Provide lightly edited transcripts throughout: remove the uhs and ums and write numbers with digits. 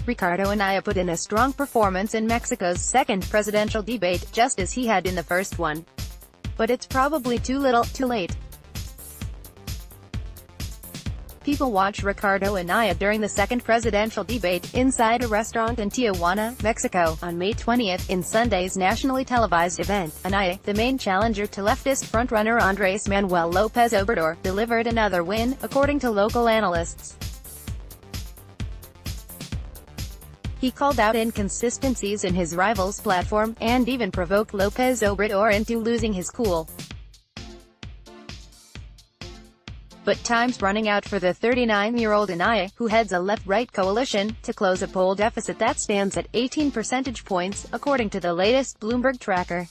Ricardo Anaya put in a strong performance in Mexico's second presidential debate, just as he had in the first one. But it's probably too little, too late. People watched Ricardo Anaya during the second presidential debate, inside a restaurant in Tijuana, Mexico, on May 20th, in Sunday's nationally televised event. Anaya, the main challenger to leftist frontrunner Andres Manuel Lopez Obrador, delivered another win, according to local analysts. He called out inconsistencies in his rival's platform, and even provoked Lopez Obrador into losing his cool. But time's running out for the 39-year-old Anaya, who heads a left-right coalition, to close a poll deficit that stands at 18 percentage points, according to the latest Bloomberg tracker.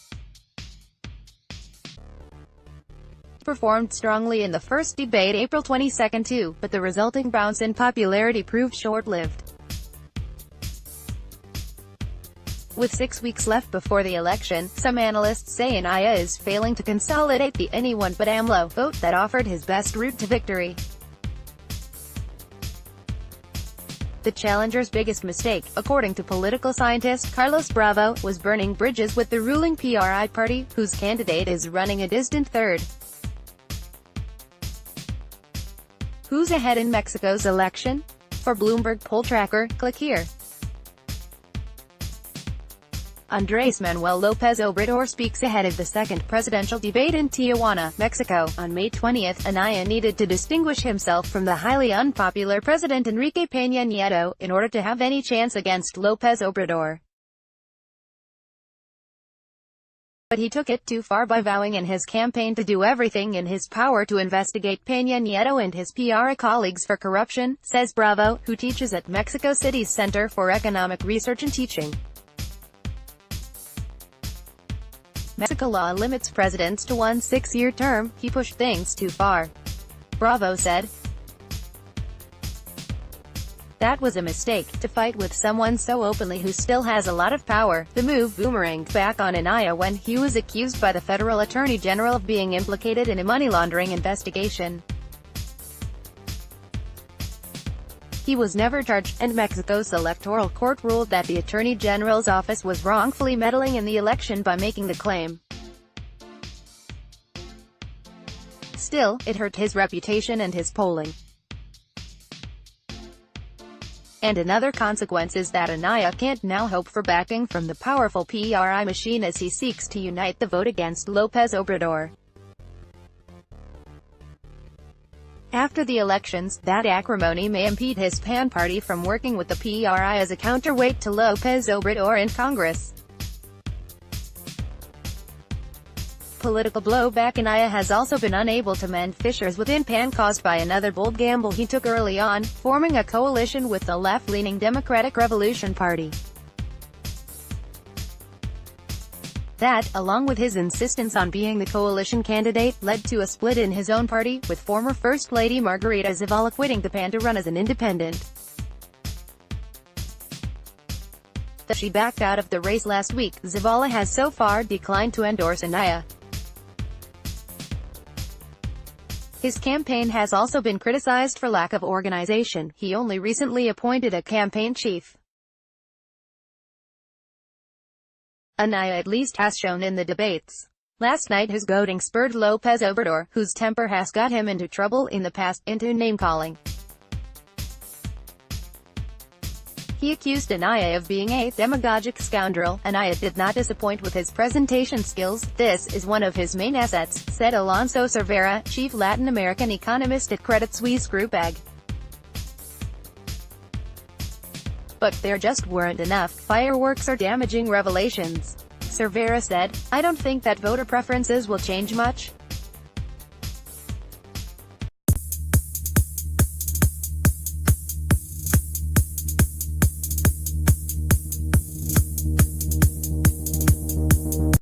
He performed strongly in the first debate April 22 too, but the resulting bounce in popularity proved short-lived. With 6 weeks left before the election, some analysts say Anaya is failing to consolidate the anyone but AMLO vote that offered his best route to victory. The challenger's biggest mistake, according to political scientist Carlos Bravo, was burning bridges with the ruling PRI party, whose candidate is running a distant third. Who's ahead in Mexico's election? For Bloomberg poll tracker, click here. Andres Manuel Lopez Obrador speaks ahead of the second presidential debate in Tijuana, Mexico, on May 20th. Anaya needed to distinguish himself from the highly unpopular President Enrique Peña Nieto, in order to have any chance against Lopez Obrador. But he took it too far by vowing in his campaign to do everything in his power to investigate Peña Nieto and his PRI colleagues for corruption, says Bravo, who teaches at Mexico City's Center for Economic Research and Teaching. Mexico law limits presidents to one 6-year term. He pushed things too far. Bravo said. That was a mistake, to fight with someone so openly who still has a lot of power. The move boomeranged back on Anaya when he was accused by the federal attorney general of being implicated in a money laundering investigation. He was never charged, and Mexico's electoral court ruled that the attorney general's office was wrongfully meddling in the election by making the claim. Still, it hurt his reputation and his polling. And another consequence is that Anaya can't now hope for backing from the powerful PRI machine as he seeks to unite the vote against Lopez Obrador. After the elections, that acrimony may impede his PAN party from working with the PRI as a counterweight to Lopez Obrador in Congress. Political blowback. Anaya has also been unable to mend fissures within PAN caused by another bold gamble he took early on, forming a coalition with the left-leaning Democratic Revolution Party. That, along with his insistence on being the coalition candidate, led to a split in his own party, with former First Lady Margarita Zavala quitting the PAN to run as an independent. Though she backed out of the race last week, Zavala has so far declined to endorse Anaya. His campaign has also been criticized for lack of organization. He only recently appointed a campaign chief. Anaya at least has shown in the debates. Last night his goading spurred Lopez Obrador, whose temper has got him into trouble in the past, into name-calling. He accused Anaya of being a demagogic scoundrel. Anaya did not disappoint with his presentation skills. This is one of his main assets, said Alonso Cervera, chief Latin American economist at Credit Suisse Group AG. But there just weren't enough fireworks or damaging revelations. Cervera said, "I don't think that voter preferences will change much.